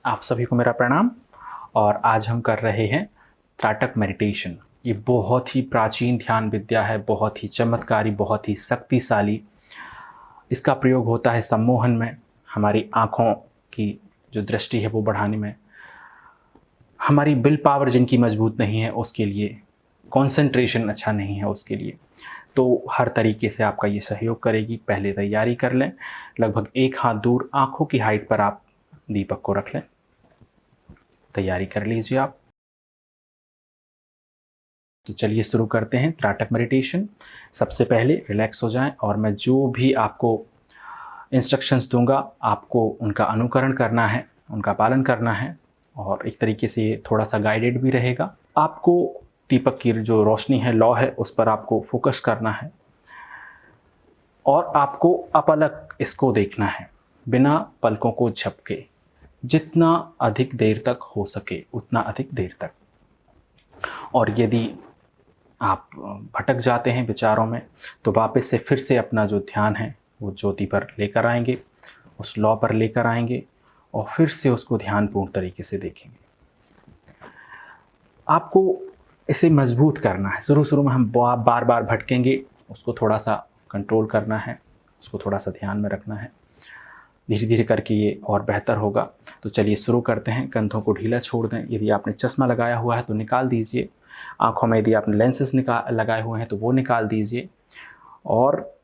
आप सभी को मेरा प्रणाम। और आज हम कर रहे हैं त्राटक मेडिटेशन। ये बहुत ही प्राचीन ध्यान विद्या है, बहुत ही चमत्कारी, बहुत ही शक्तिशाली। इसका प्रयोग होता है सम्मोहन में, हमारी आँखों की जो दृष्टि है वो बढ़ाने में, हमारी विल पावर जिनकी मजबूत नहीं है उसके लिए, कंसंट्रेशन अच्छा नहीं है उसके लिए। तो हर तरीके से आपका ये सहयोग करेगी। पहले तैयारी कर लें, लगभग एक हाथ दूर आँखों की हाइट पर आप दीपक को रख लें। तैयारी कर लीजिए आप। तो चलिए शुरू करते हैं त्राटक मेडिटेशन। सबसे पहले रिलैक्स हो जाएं और मैं जो भी आपको इंस्ट्रक्शंस दूंगा आपको उनका अनुकरण करना है, उनका पालन करना है। और एक तरीके से ये थोड़ा सा गाइडेड भी रहेगा। आपको दीपक की जो रोशनी है, लौ है, उस पर आपको फोकस करना है और आपको अपलक इसको देखना है, बिना पलकों को झपके। जितना अधिक देर तक हो सके उतना अधिक देर तक। और यदि आप भटक जाते हैं विचारों में तो वापस से फिर से अपना जो ध्यान है वो ज्योति पर लेकर आएंगे, उस लौ पर लेकर आएंगे और फिर से उसको ध्यानपूर्ण तरीके से देखेंगे। आपको इसे मजबूत करना है। शुरू शुरू में हम बार बार भटकेंगे, उसको थोड़ा सा कंट्रोल करना है, उसको थोड़ा सा ध्यान में रखना है। धीरे धीरे करके ये और बेहतर होगा। तो चलिए शुरू करते हैं। कंधों को ढीला छोड़ दें। यदि आपने चश्मा लगाया हुआ है तो निकाल दीजिए। आँखों में यदि आपने लेंसेज लगाए हुए हैं तो वो निकाल दीजिए। और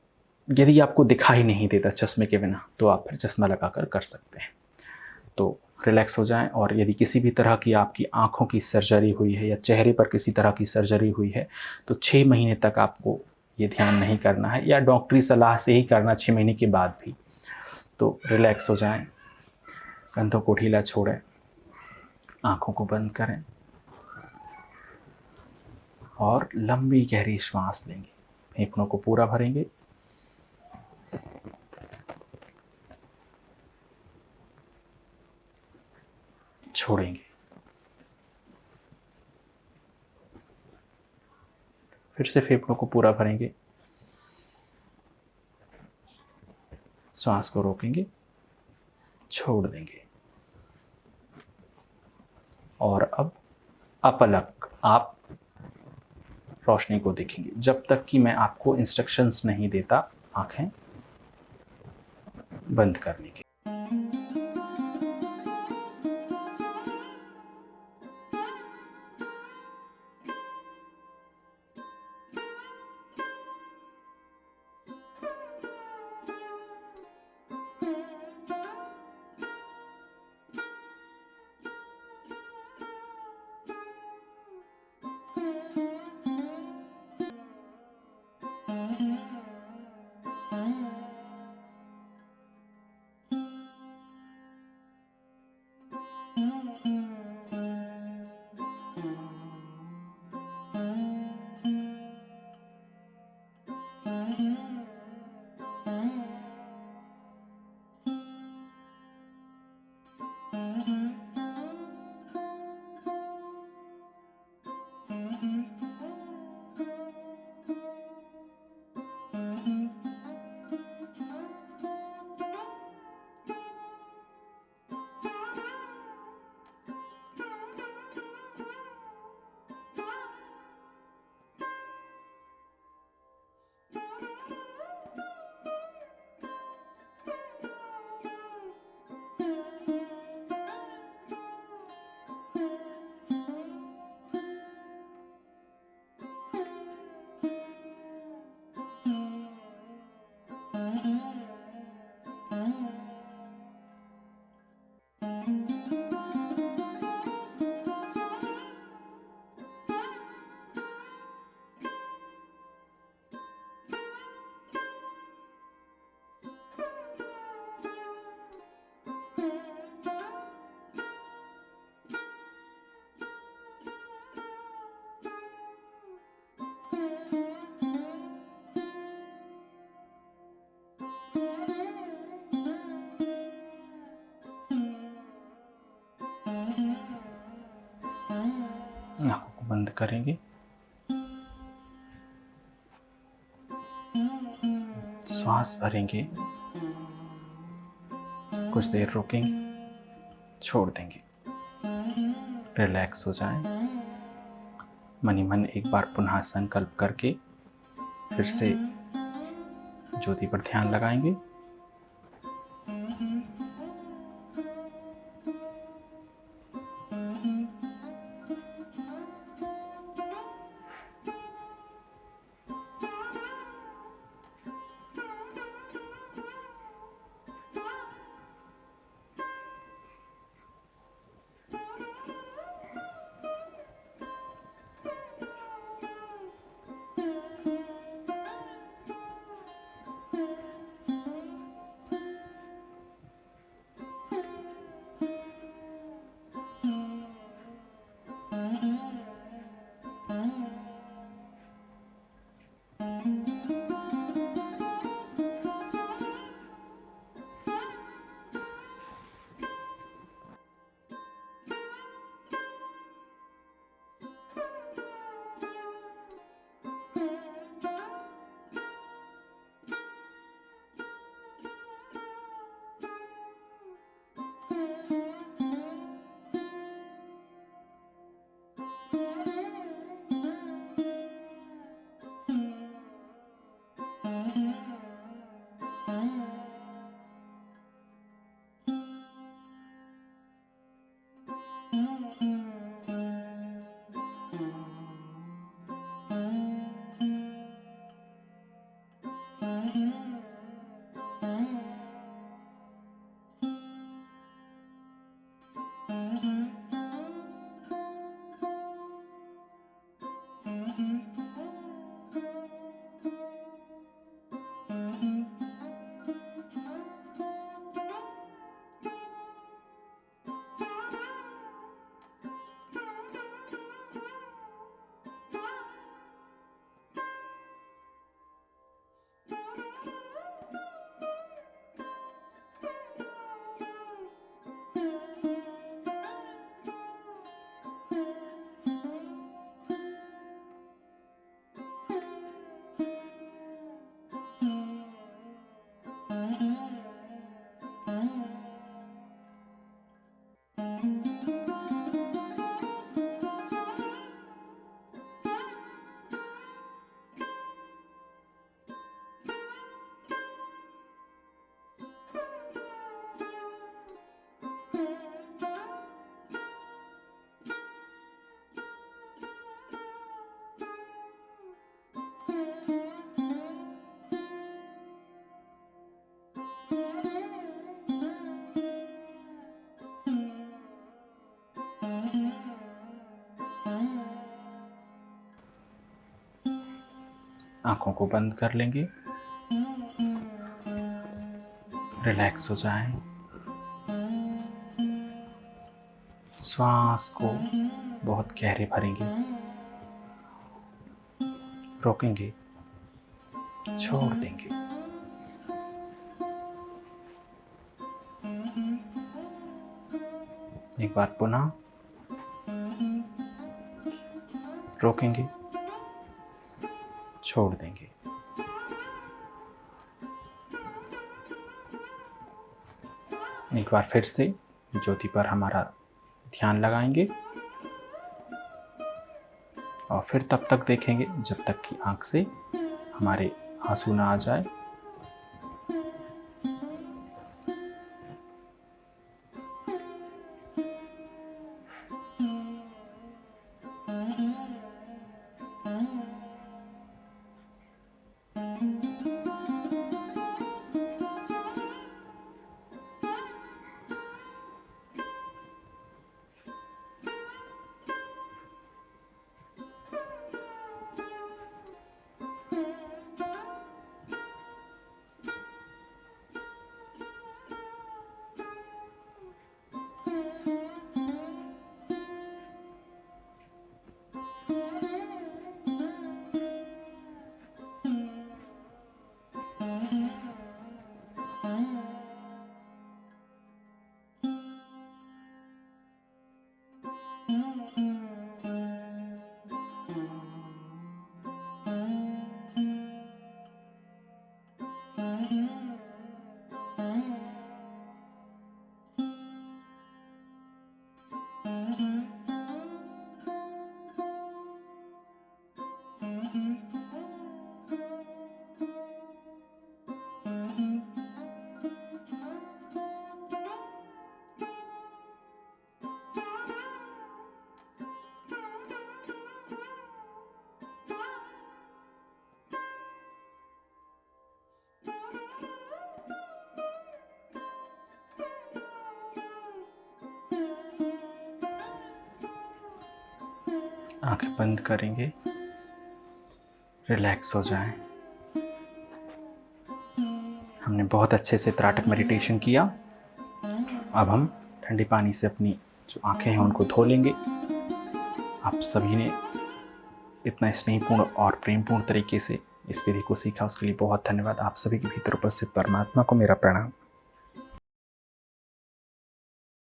यदि आपको दिखाई नहीं देता चश्मे के बिना तो आप फिर चश्मा लगाकर कर सकते हैं। तो रिलैक्स हो जाएं। और यदि किसी भी तरह की आपकी आँखों की सर्जरी हुई है या चेहरे पर किसी तरह की सर्जरी हुई है तो 6 महीने तक आपको ये ध्यान नहीं करना है, या डॉक्टरी सलाह से ही करना 6 महीने के बाद भी। तो रिलैक्स हो जाएं, कंधों को ढीला छोड़ें, आँखों को बंद करें और लंबी गहरी श्वास लेंगे। फेफड़ों को पूरा भरेंगे, छोड़ेंगे। फिर से फेफड़ों को पूरा भरेंगे, श्वास को रोकेंगे, छोड़ देंगे। और अब अपलक आप रोशनी को देखेंगे जब तक कि मैं आपको इंस्ट्रक्शंस नहीं देता आंखें बंद करने की। आंखों को बंद करेंगे, श्वास भरेंगे, कुछ देर रोकेंगे, छोड़ देंगे। रिलैक्स हो जाएं। मन ही मन एक बार पुनः संकल्प करके फिर से ज्योति पर ध्यान लगाएंगे। आंखों को बंद कर लेंगे। रिलैक्स हो जाएं। श्वास को बहुत गहरे भरेंगे, रोकेंगे, छोड़ देंगे। एक बार पुनः रोकेंगे, छोड़ देंगे। एक बार फिर से ज्योति पर हमारा ध्यान लगाएंगे और फिर तब तक देखेंगे जब तक कि आंख से हमारे आंसू ना आ जाए। आंखें बंद करेंगे, रिलैक्स हो जाएं। हमने बहुत अच्छे से त्राटक मेडिटेशन किया। अब हम ठंडे पानी से अपनी जो आंखें हैं उनको धो लेंगे। आप सभी ने इतना स्नेहपूर्ण और प्रेमपूर्ण तरीके से इस विधि को सीखा, उसके लिए बहुत धन्यवाद। आप सभी के भीतर उपस्थित परमात्मा को मेरा प्रणाम।